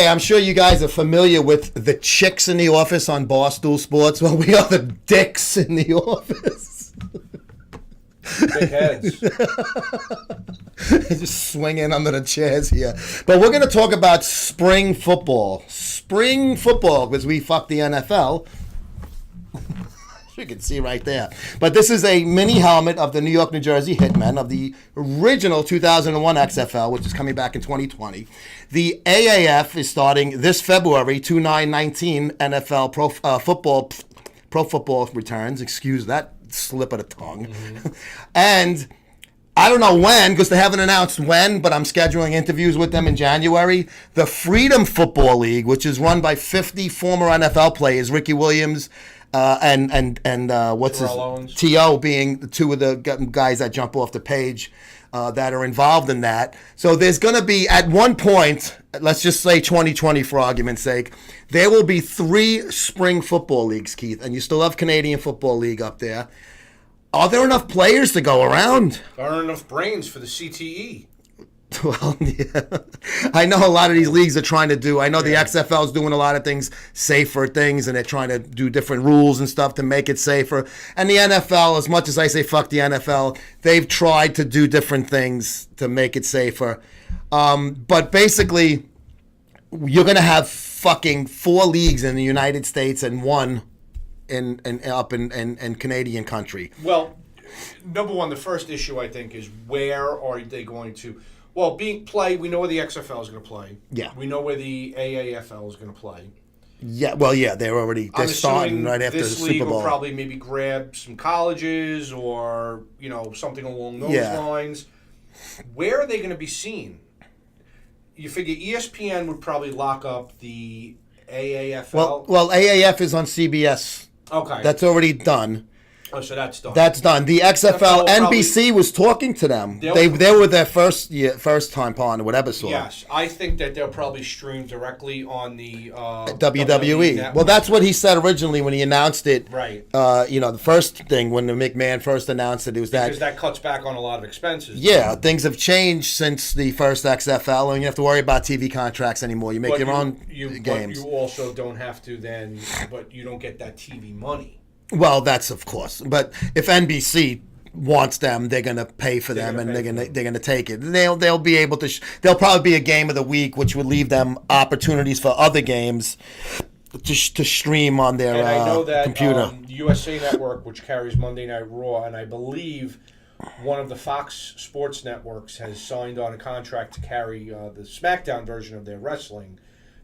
Hey, I'm sure you guys are familiar with the chicks in the office on Barstool Sports. Well, we are the dicks in the office. Big heads. Just swinging under the chairs here. But we're going to talk about spring football. Spring football, because we fucked the NFL. You can see right there. But this is a mini helmet of the New York, New Jersey Hitmen of the original 2001 XFL, which is coming back in 2020. The AAF is starting this February, 2/9/19 NFL pro football returns. Excuse that slip of the tongue. Mm-hmm. And I don't know when, because they haven't announced when, but I'm scheduling interviews with them in January. The Freedom Football League, which is run by 50 former NFL players, Ricky Williams, and what's his Owens. T.O. being the two of the guys that jump off the page that are involved in that. So there's going to be, at one point, let's just say 2020 for argument's sake, there will be 3 spring football leagues, Keith, and you still have Canadian Football League up there. Are there enough players to go around? There aren't enough brains for the CTE. Well, yeah. I know a lot of these leagues are trying to do. I know the XFL is doing a lot of things, safer things, and they're trying to do different rules and stuff to make it safer. And the NFL, as much as I say fuck the NFL, they've tried to do different things to make it safer. But basically, you're going to have fucking 4 leagues in the United States and 1 in Canadian country. Well, number one, the first issue I think is where are they going to? Well, we know where the XFL is going to play. Yeah. We know where the AAFL is going to play. Yeah, well, yeah, they're starting right after the Super Bowl. This league will probably maybe grab some colleges or, something along those lines. Where are they going to be seen? You figure ESPN would probably lock up the AAFL. Well, AAF is on CBS. Okay. That's already done. Oh, so that's done. That's done. The XFL, NBC was talking to them. They were their first time partner, whatever sort. Yes, I think that they'll probably stream directly on the WWE. network. Well, that's what he said originally when he announced it. Right. The first thing when the McMahon first announced it, was because that cuts back on a lot of expenses. Yeah, things have changed since the first XFL, and you don't have to worry about TV contracts anymore. You make your own games. But you also don't have to then. But you don't get that TV money. Well, that's of course. But if NBC wants them, they're going to pay for them, and they're going to take it. They'll be able to. There'll probably be a game of the week, which would leave them opportunities for other games to stream on their computer. And I know that USA Network, which carries Monday Night Raw, and I believe one of the Fox Sports networks has signed on a contract to carry the SmackDown version of their wrestling.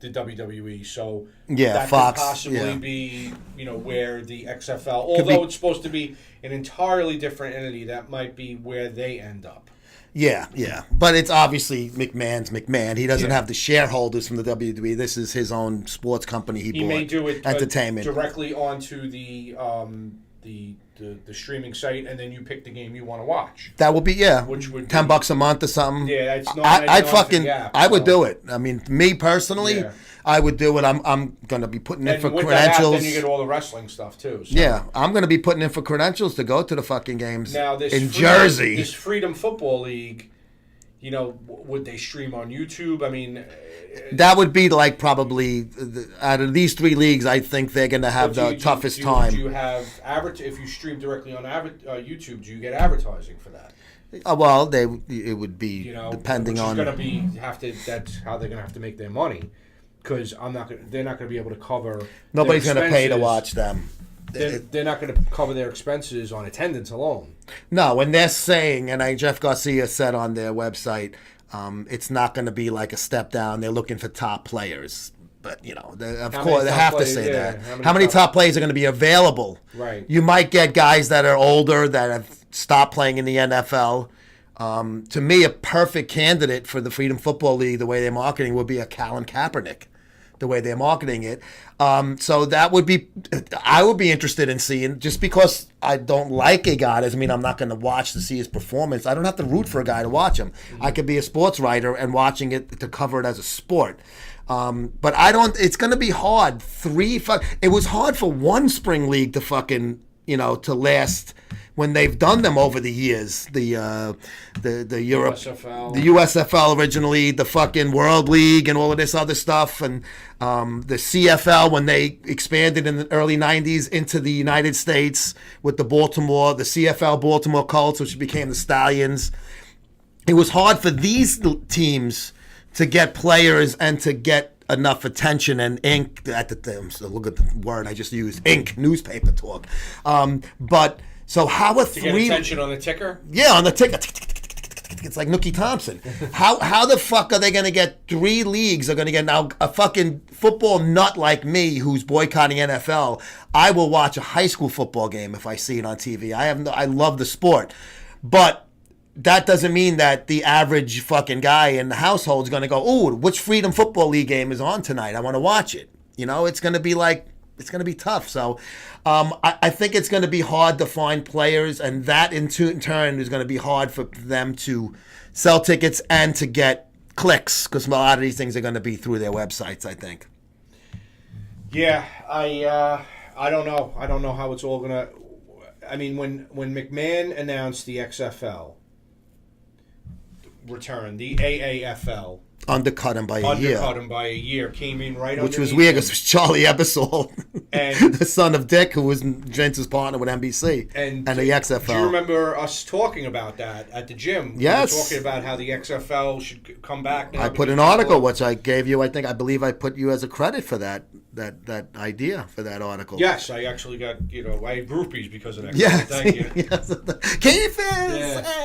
The WWE, so that Fox, could possibly be, where the XFL, although it's supposed to be an entirely different entity, that might be where they end up. Yeah, but it's obviously McMahon's McMahon. He doesn't have the shareholders from the WWE. This is his own sports company. He bought. May do it entertainment directly onto the streaming site, and then you pick the game you want to watch. That would be which would $10 a month or something. Yeah, it's not. I would do it. I mean, me personally, I would do it. I'm going to be putting in for credentials. Then you get all the wrestling stuff too. So. Yeah, I'm going to be putting in for credentials to go to the fucking games now, Jersey. This Freedom Football League, would they stream on YouTube? I mean, that would be like probably out of these 3 leagues, I think they're going to have the toughest time. Do you have if you stream directly on YouTube? Do you get advertising for that? Well, it would be depending on. That's how they're going to have to make their money, because they're not going to be able to cover. Nobody's going to pay to watch them. They're not going to cover their expenses on attendance alone. No, and they're saying, and Jeff Garcia said on their website, it's not going to be like a step down. They're looking for top players. But, of course, they have to say that. How many top players are going to be available? Right. You might get guys that are older that have stopped playing in the NFL. To me, a perfect candidate for the Freedom Football League, the way they're marketing, would be a Colin Kaepernick, the way they're marketing it. So that would be, I would be interested in seeing, just because I don't like a guy doesn't mean I'm not going to watch to see his performance. I don't have to root for a guy to watch him. Mm-hmm. I could be a sports writer and watching it to cover it as a sport. But it's going to be hard. It was hard for one spring league to fucking, to last when they've done them over the years. The Europe, USFL. the USFL originally, the fucking World League, and all of this other stuff, and the CFL when they expanded in the early '90s into the United States with the CFL Baltimore Colts, which became the Stallions. It was hard for these teams to get players and to get enough attention and ink at the thing. So look at the word I just used, ink, newspaper talk. But so how are to get attention on the ticker? Yeah, on the ticker. It's like Nookie Thompson. How the fuck are they going to get 3 leagues? Are going to get now a fucking football nut like me who's boycotting NFL. I will watch a high school football game if I see it on TV. I love the sport, but that doesn't mean that the average fucking guy in the household is going to go, ooh, which Freedom Football League game is on tonight? I want to watch it. You know, it's going to be tough. So I think it's going to be hard to find players, and that in turn is going to be hard for them to sell tickets and to get clicks, because a lot of these things are going to be through their websites, I think. Yeah, I don't know. I don't know how it's all going to... I mean, when McMahon announced the XFL return, the AAFL undercut him by a year, came in right which was weird because it was Charlie Ebersol, and the son of Dick, who was Vince's partner with NBC and the XFL. Do you remember us talking about that at the gym? Yes. We were talking about how the XFL should come back now. I put an article, which I gave you, I believe I put you as a credit for that idea for that article. Yes, I actually got, I had groupies because of that. Yes. Thank you. Yes.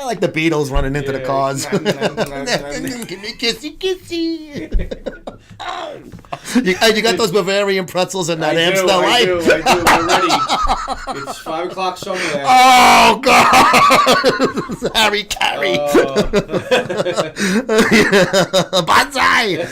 Like the Beatles running into the cars. Give me kissy kissy. you got those Bavarian pretzels in that Amstel Light? I do. We're ready. It's 5 o'clock somewhere. Oh, God. Harry Carey. Banzai.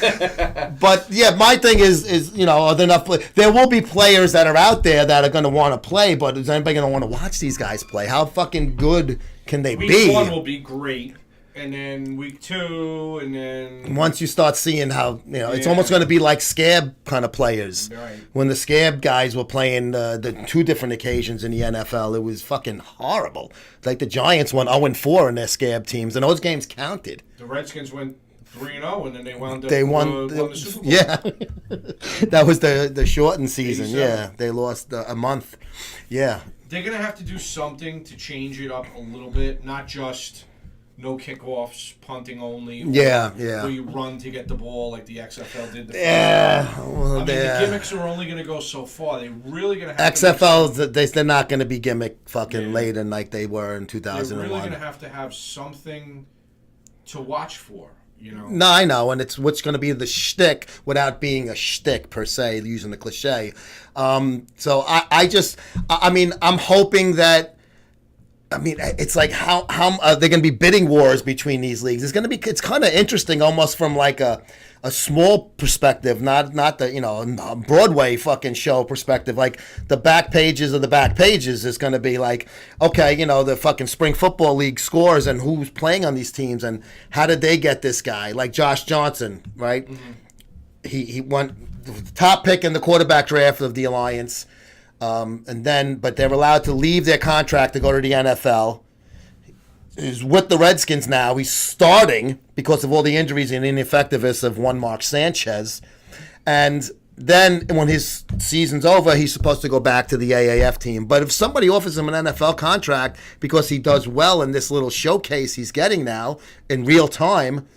But, yeah, my thing is are there enough there will be players that are out there that are going to want to play, but is anybody going to want to watch these guys play? How fucking good can they be? Week 1 will be great. And then week 2, and then... Once you start seeing how, it's almost going to be like scab kind of players. Right. When the scab guys were playing the 2 different occasions in the NFL, it was fucking horrible. Like the Giants won 0-4 in their scab teams, and those games counted. The Redskins went 3-0, and then they wound up won the Super Bowl. Yeah. That was the shortened season. Yeah. They lost a month. Yeah. They're going to have to do something to change it up a little bit, not just... No kickoffs, punting only. Yeah. Where you run to get the ball like the XFL did. The gimmicks are only going to go so far. They're really going to have XFLs, they're not going to be gimmick fucking laden like they were in 2001. They're really going to have something to watch for. No, I know, and it's what's going to be the shtick without being a shtick per se, using the cliche. So I'm hoping that. It's like how are there going to be bidding wars between these leagues? It's kind of interesting, almost from like a small perspective, not the Broadway fucking show perspective. Like the back pages of the back pages is going to be like, okay, the fucking spring football league scores and who's playing on these teams and how did they get this guy? Like Josh Johnson, right? Mm-hmm. He won the top pick in the quarterback draft of the Alliance. But they're allowed to leave their contract to go to the NFL. He's with the Redskins now. He's starting because of all the injuries and ineffectiveness of one Mark Sanchez. And then when his season's over, he's supposed to go back to the AAF team. But if somebody offers him an NFL contract because he does well in this little showcase he's getting now in real time,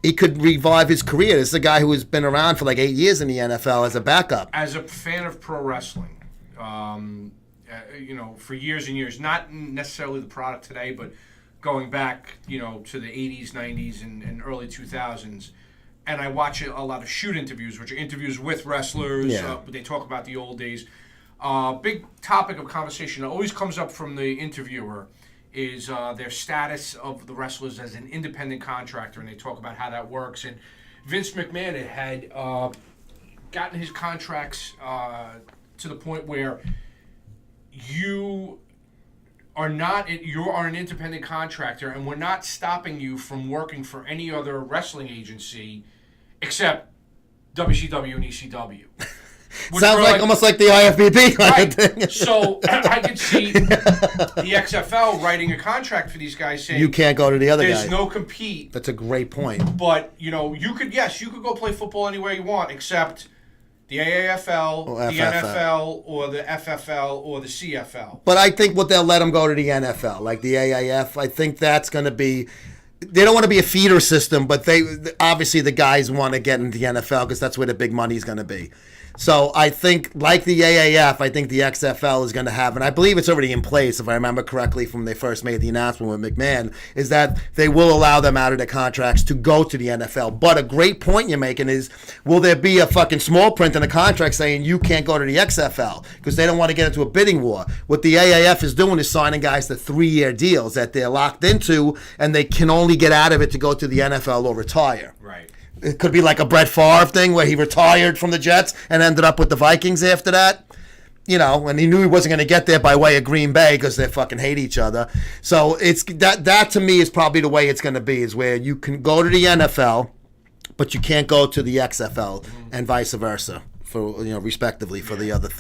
he could revive his career. This is a guy who has been around for like 8 years in the NFL as a backup. As a fan of pro wrestling, for years and years, not necessarily the product today, but going back, to the 80s, 90s, and early 2000s. And I watch a lot of shoot interviews, which are interviews with wrestlers. Yeah. They talk about the old days. Big topic of conversation that always comes up from the interviewer is their status of the wrestlers as an independent contractor, and they talk about how that works. And Vince McMahon had gotten his contracts to the point where you are an independent contractor, and we're not stopping you from working for any other wrestling agency except WCW and ECW. Sounds like almost like the IFBB kind of thing. So I could see the XFL writing a contract for these guys saying you can't go to the other guy. There's no compete. That's a great point. But you could go play football anywhere you want except the AAFL, the NFL, or the FFL, or the CFL. But I think they'll let them go to the NFL, like the AAF. I think that's going to be. They don't want to be a feeder system, but obviously the guys want to get into the NFL because that's where the big money is going to be. So I think, like the AAF, I think the XFL is going to have, and I believe it's already in place, if I remember correctly from when they first made the announcement with McMahon, is that they will allow them out of their contracts to go to the NFL. But a great point you're making is, will there be a fucking small print in a contract saying you can't go to the XFL because they don't want to get into a bidding war? What the AAF is doing is signing guys to 3-year deals that they're locked into, and they can only get out of it to go to the NFL or retire. Right. It could be like a Brett Favre thing where he retired from the Jets and ended up with the Vikings after that. And he knew he wasn't going to get there by way of Green Bay because they fucking hate each other. So it's that to me is probably the way it's going to be, is where you can go to the NFL, but you can't go to the XFL and vice versa for respectively for the other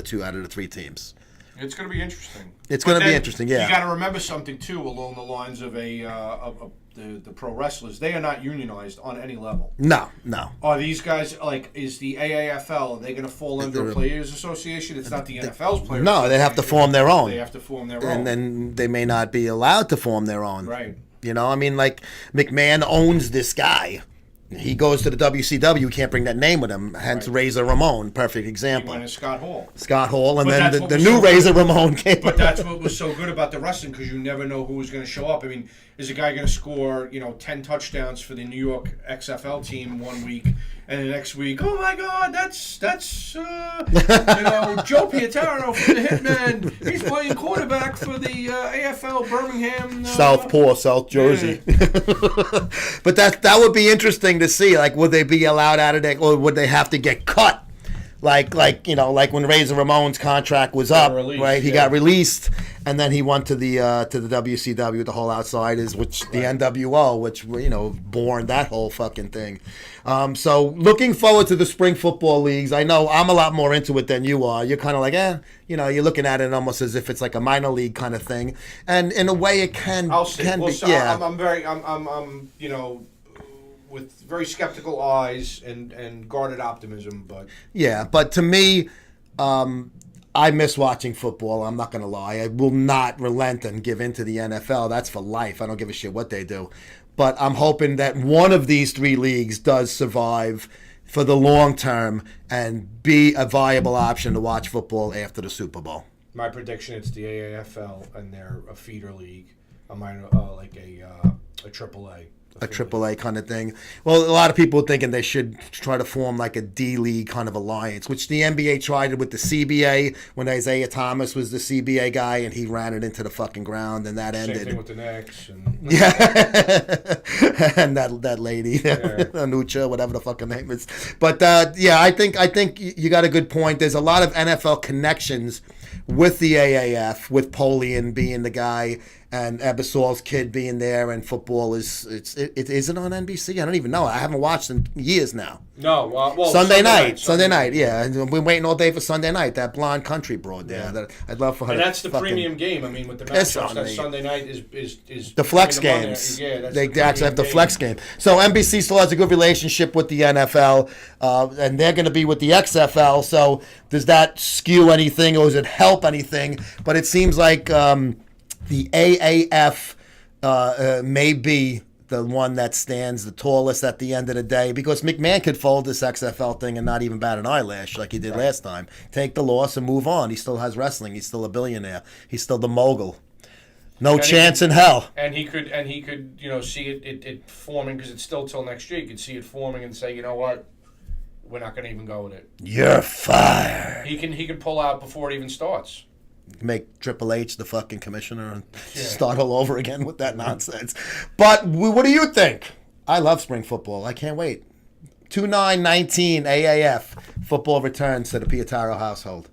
2 out of the 3 teams. It's going to be interesting. It's going to be interesting, yeah. You got to remember something too along the lines of the pro wrestlers. They are not unionized on any level. No. Are these guys is the AAFL? Are they going to fall under a players' association? It's not the NFL's players. No, they have to form their own. They have to form their own, and then they may not be allowed to form their own. Right. Like McMahon owns this guy. He goes to the WCW. You can't bring that name with him. Hence, right. Razor Ramon, perfect example. He went to Scott Hall, and then the new Razor Ramon came. But that's what was so good about the wrestling, because you never know who was going to show up. I mean, is a guy going to score 10 touchdowns for the New York XFL team one week, and the next week, oh my God, that's Joe Pietaro from the Hitmen. He's playing quarterback for the AFL Birmingham, South Jersey. Yeah. But that would be interesting to see. Like, would they be allowed out of there, or would they have to get cut? Like when Razor Ramon's contract was up, right? He got released, and then he went to the WCW, the whole Outsiders, which the NWO, which born that whole fucking thing. So looking forward to the spring football leagues. I know I'm a lot more into it than you are. You're kind of like, you're looking at it almost as if it's like a minor league kind of thing, and in a way it can. I'll see. Can well, be. So Yeah. I'm with very skeptical eyes and guarded optimism, but to me, I miss watching football. I'm not going to lie. I will not relent and give in to the NFL. That's for life. I don't give a shit what they do. But I'm hoping that one of these 3 leagues does survive for the long term and be a viable option to watch football after the Super Bowl. My prediction, it's the AAFL, and they're a feeder league, a minor, like a AAA. A AAA kind of thing. Well, a lot of people are thinking they should try to form like a D League kind of alliance, which the NBA tried it with the CBA when Isaiah Thomas was the CBA guy and he ran it into the fucking ground, and that ended. Same thing with the Knicks. And and that lady, Anucha, whatever the fucking name is. But I think you got a good point. There's a lot of NFL connections with the AAF, with Polian being the guy, and Ebersol's kid being there, and football is it on NBC? I don't even know. I haven't watched in years now. No, well, Sunday night, yeah. And we're waiting all day for Sunday night. That blonde country broad there. That I'd love for her. And that's the premium game. I mean, with the matchups, that Sunday night is the flex games. They actually have the flex game. So NBC still has a good relationship with the NFL, and they're going to be with the XFL. So does that skew anything, or does it help anything? But it seems like the AAF may be the one that stands the tallest at the end of the day, because McMahon could fold this XFL thing and not even bat an eyelash like he did last time. Take the loss and move on. He still has wrestling. He's still a billionaire. He's still the mogul. No chance in hell. And he could see it forming, because it's still till next year. You could see it forming and say, you know what, we're not going to even go with it. You're fired. He can pull out before it even starts. Make Triple H the fucking commissioner and start all over again with that nonsense. But what do you think? I love spring football. I can't wait. 2/9/19 AAF football returns to the Pietaro household.